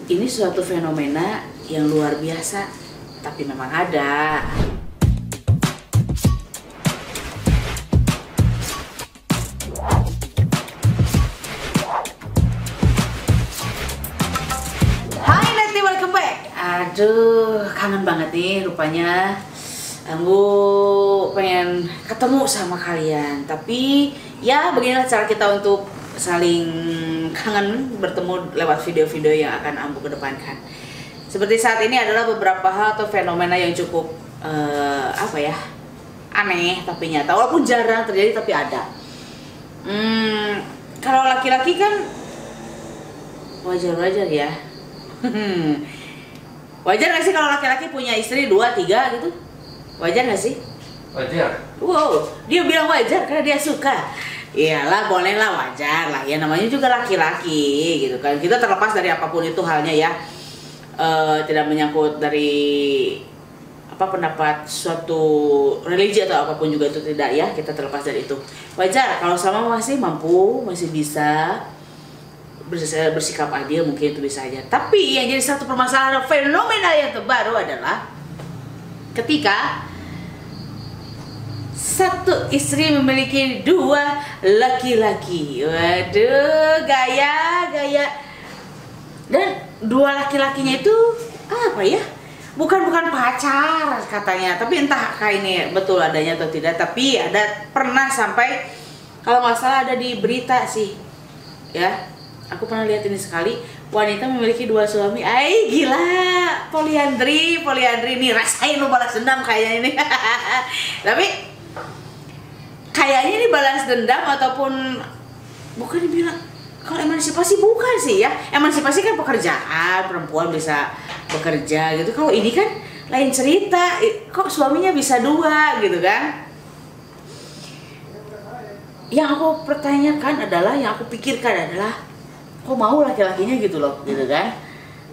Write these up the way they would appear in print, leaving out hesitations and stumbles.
Ini suatu fenomena yang luar biasa, tapi memang ada. Hai Neti, welcome back. Aduh, kangen banget nih rupanya. Aku pengen ketemu sama kalian, tapi ya beginilah cara kita untuk saling kangen, bertemu lewat video-video yang akan Ambu kedepankan. Seperti saat ini adalah beberapa hal atau fenomena yang cukup aneh tapi nyata, walaupun jarang terjadi tapi ada. Kalau laki-laki kan wajar-wajar ya. Wajar gak sih kalau laki-laki punya istri 2, 3 gitu? Wajar gak sih? Wajar. Wow, dia bilang wajar karena dia suka. Iyalah, boleh lah, wajar lah. Ya namanya juga laki-laki gitu kan. Kita terlepas dari apapun itu halnya ya. Tidak menyangkut dari pendapat suatu religi atau apapun juga itu, tidak ya. Kita terlepas dari itu. Wajar kalau selama masih mampu, masih bisa bersikap adil, mungkin itu bisa aja. Tapi yang jadi satu permasalahan fenomena yang terbaru adalah ketika satu istri memiliki 2 laki-laki. Waduh, gaya. Dan 2 laki-lakinya itu apa ya? Bukan pacar katanya, tapi entah ini betul adanya atau tidak. Tapi ada pernah sampai, kalau nggak salah ada di berita sih, ya. Aku pernah lihat ini sekali, wanita memiliki 2 suami. Ay, gila, poliandri nih, rasain lu balas dendam kayaknya ini. Tapi kayaknya ini balas dendam ataupun bukan dibilang, kalau emansipasi bukan sih ya. Emansipasi kan pekerjaan, perempuan bisa bekerja gitu. Kalau ini kan lain cerita, kok suaminya bisa 2 gitu kan. Yang aku pertanyakan adalah, yang aku pikirkan adalah, kok mau laki-lakinya gitu loh, gitu kan?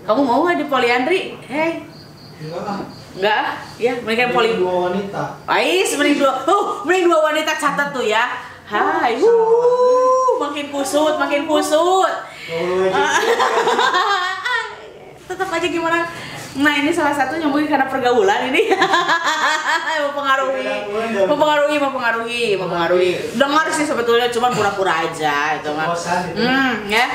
Kamu mau nggak di poliandri? Hei, enggak, ya mendingan poli 2 wanita. Ais, mending 2 wanita, catat tuh ya. Hai, makin kusut. Tetap aja gimana? Nah, ini salah satunya mungkin karena pergaulan ini. mempengaruhi. Dengar sih sebetulnya, cuman pura-pura aja itu mah. Ya.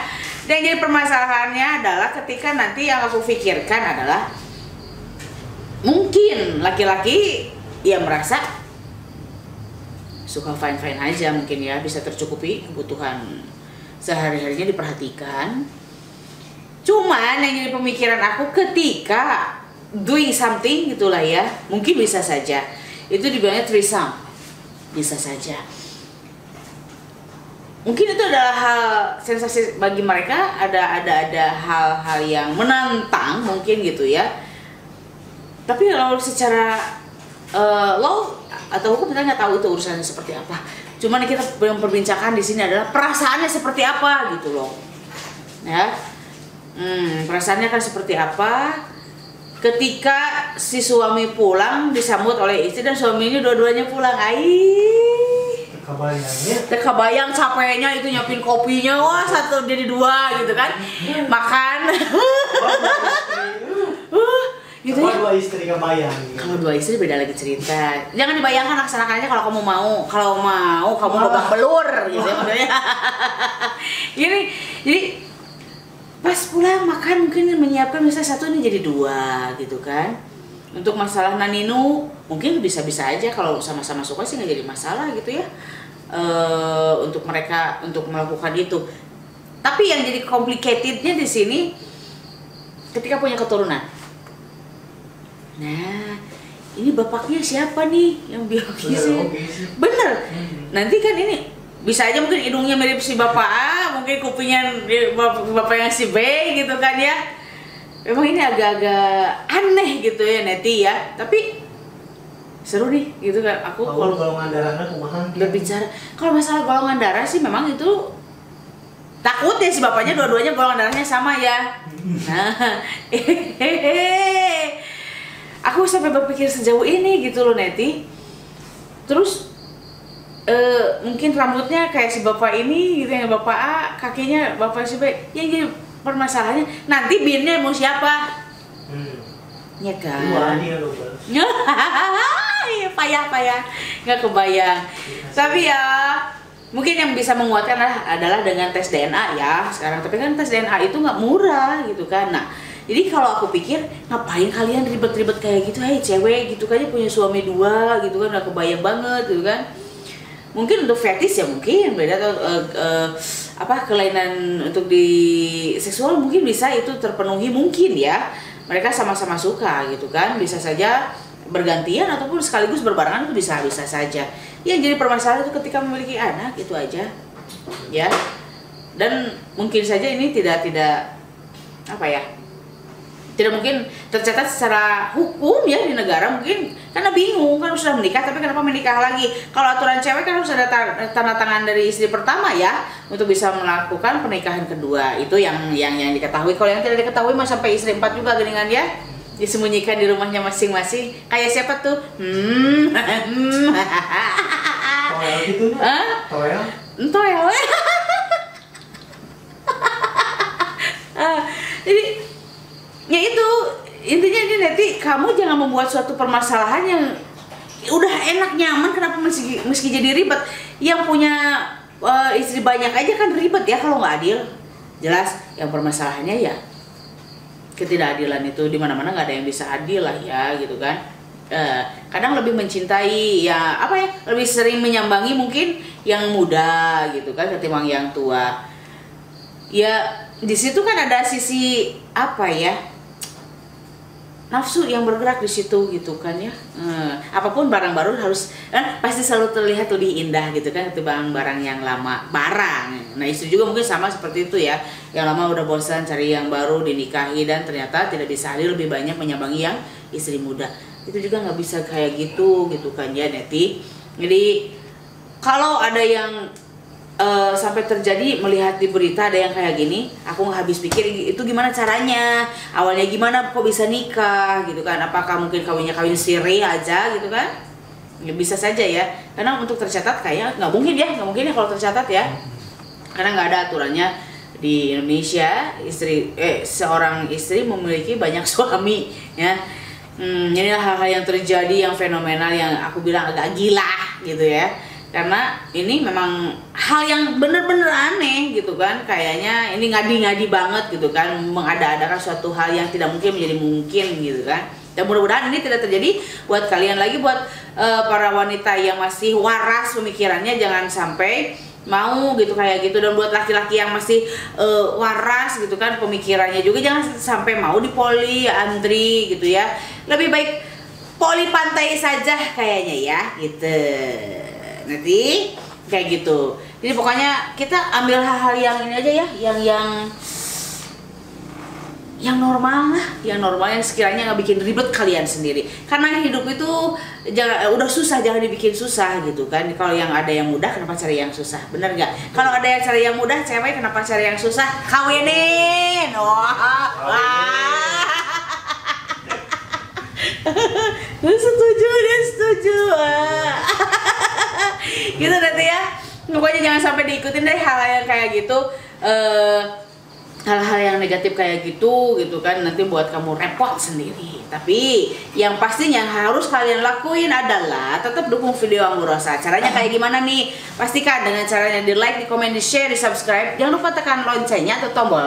Dan jadi permasalahannya adalah ketika nanti yang aku pikirkan adalah, mungkin laki-laki ya merasa suka fine-fine aja mungkin ya, bisa tercukupi kebutuhan sehari-harinya diperhatikan. Cuman yang jadi pemikiran aku ketika doing something gitulah ya, mungkin bisa saja itu dibilangnya threesome, bisa saja. Mungkin itu adalah hal sensasi bagi mereka, ada hal-hal yang menantang mungkin gitu ya. Tapi kalau secara law atau hukum kita nggak tahu itu urusannya seperti apa. Cuman kita yang perbincangkan di sini adalah perasaannya seperti apa gitu loh. Ya. Perasaannya kan seperti apa ketika si suami pulang disambut oleh istri dan suaminya dua-duanya pulang. Kebayang capeknya itu nyiapin kopinya, wah 1 jadi 2 gitu kan, makan. Gitu ya. Kalau 2 istri kebayang. Kalau 2 istri beda lagi cerita. Jangan dibayangkan, laksanakannya kalau kamu mau. Kalau mau kamu babak belur gitu ya maksudnya. Jadi pas pulang makan mungkin menyiapkan misalnya 1 ini jadi 2 gitu kan. Untuk masalah naninu mungkin bisa-bisa aja, kalau sama-sama suka sih nggak jadi masalah gitu ya. Untuk mereka untuk melakukan itu. Tapi yang jadi complicatednya di sini ketika punya keturunan. Nah, ini bapaknya siapa nih yang biologis? Bener. Nanti kan ini bisa aja mungkin hidungnya mirip si bapak A, mungkin kupingnya bapak yang si B gitu kan ya. Memang ini agak-agak aneh gitu ya Neti ya. Tapi seru nih gitu kan. Aku kalau golongan darahnya kumaha berbicara, kalau masalah golongan darah sih memang itu takut ya si bapaknya dua-duanya golongan darahnya sama ya. Nah, aku sampai berpikir sejauh ini gitu loh Neti. Terus mungkin rambutnya kayak si bapak ini gitu, yang bapak A, kakinya bapak si B. Yang jadi permasalahannya nanti binnya mau siapa? Ya kan? Dua nih kalau bal. Iya, payah, nggak kebayang. Tapi ya mungkin yang bisa menguatkan adalah dengan tes DNA ya sekarang. Tapi kan tes DNA itu nggak murah gitu kan. Nah, jadi kalau aku pikir ngapain kalian ribet-ribet kayak gitu, hei cewek gitu kan punya suami 2 gitu kan, nggak kebayang banget gitu kan. Mungkin untuk fetis ya mungkin beda atau kelainan untuk di seksual mungkin bisa itu terpenuhi mungkin ya. Mereka sama-sama suka gitu kan, bisa saja bergantian ataupun sekaligus berbarengan itu bisa saja. Yang jadi permasalahan itu ketika memiliki anak itu aja, ya. Dan mungkin saja ini tidak mungkin tercatat secara hukum ya di negara mungkin karena bingung kan sudah menikah tapi kenapa menikah lagi. Kalau aturan cewek kan harus ada tanda tangan dari istri pertama ya untuk bisa melakukan pernikahan kedua. Itu yang diketahui. Kalau yang tidak diketahui mah sampai istri 4 juga geningan ya disembunyikan di rumahnya masing-masing. Kayak siapa tuh? Toel gitu nih. Toel. Jadi ya itu intinya ini nanti kamu jangan membuat suatu permasalahan yang udah enak nyaman kenapa meski jadi ribet. Yang punya istri banyak aja kan ribet ya kalau nggak adil. Jelas yang permasalahannya ya ketidakadilan itu di mana-mana nggak ada yang bisa adil lah ya gitu kan. Kadang lebih mencintai ya lebih sering menyambangi mungkin yang muda gitu kan ketimbang yang tua. Ya di situ kan ada sisi nafsu yang bergerak di situ gitu kan ya. Apapun barang baru harus pasti selalu terlihat lebih indah gitu kan ketimbang barang yang lama. Nah istri juga mungkin sama seperti itu ya. Yang lama udah bosan cari yang baru dinikahi dan ternyata tidak bisa adil lebih banyak menyambangi yang istri muda. Itu juga nggak bisa kayak gitu kan ya Neti. Jadi kalau ada yang sampai terjadi melihat di berita ada yang kayak gini, aku nggak habis pikir itu gimana caranya, awalnya gimana kok bisa nikah gitu kan, apakah mungkin kawin siri aja gitu kan, ya, bisa saja ya, karena untuk tercatat kayak nggak mungkin ya kalau tercatat ya, karena nggak ada aturannya di Indonesia seorang istri memiliki banyak suami ya. Inilah hal-hal yang terjadi yang fenomenal yang aku bilang agak gila gitu ya. Karena ini memang hal yang bener-bener aneh gitu kan, kayaknya ini ngadi-ngadi banget gitu kan, mengada-adakan suatu hal yang tidak mungkin menjadi mungkin gitu kan. Dan mudah-mudahan ini tidak terjadi buat kalian lagi, buat para wanita yang masih waras pemikirannya, jangan sampai mau gitu kayak gitu. Dan buat laki-laki yang masih waras gitu kan pemikirannya juga, jangan sampai mau dipoli antri gitu ya. Lebih baik poli pantai saja kayaknya ya gitu. Nanti kayak gitu. Jadi pokoknya kita ambil hal-hal yang ini aja ya, yang normal lah, yang sekiranya nggak bikin ribet kalian sendiri. Karena hidup itu udah susah, jangan dibikin susah gitu kan. Kalau yang ada yang mudah, kenapa cari yang susah? Bener nggak? Kalau ada yang cari yang mudah, cewek kenapa cari yang susah? Kawinin. Dia setuju. Gitu nanti ya, pokoknya jangan sampai diikutin deh hal-hal yang kayak gitu, hal-hal yang negatif kayak gitu kan, nanti buat kamu repot sendiri. Tapi yang pastinya harus kalian lakuin adalah tetap dukung video Amburosa. Caranya kayak gimana nih? Pastikan dengan caranya di like, di komen, di share, di subscribe. Jangan lupa tekan loncengnya atau tombol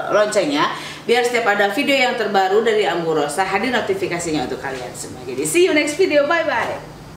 loncengnya biar setiap ada video yang terbaru dari Amburosa hadir notifikasinya untuk kalian semua. Jadi see you next video, bye bye.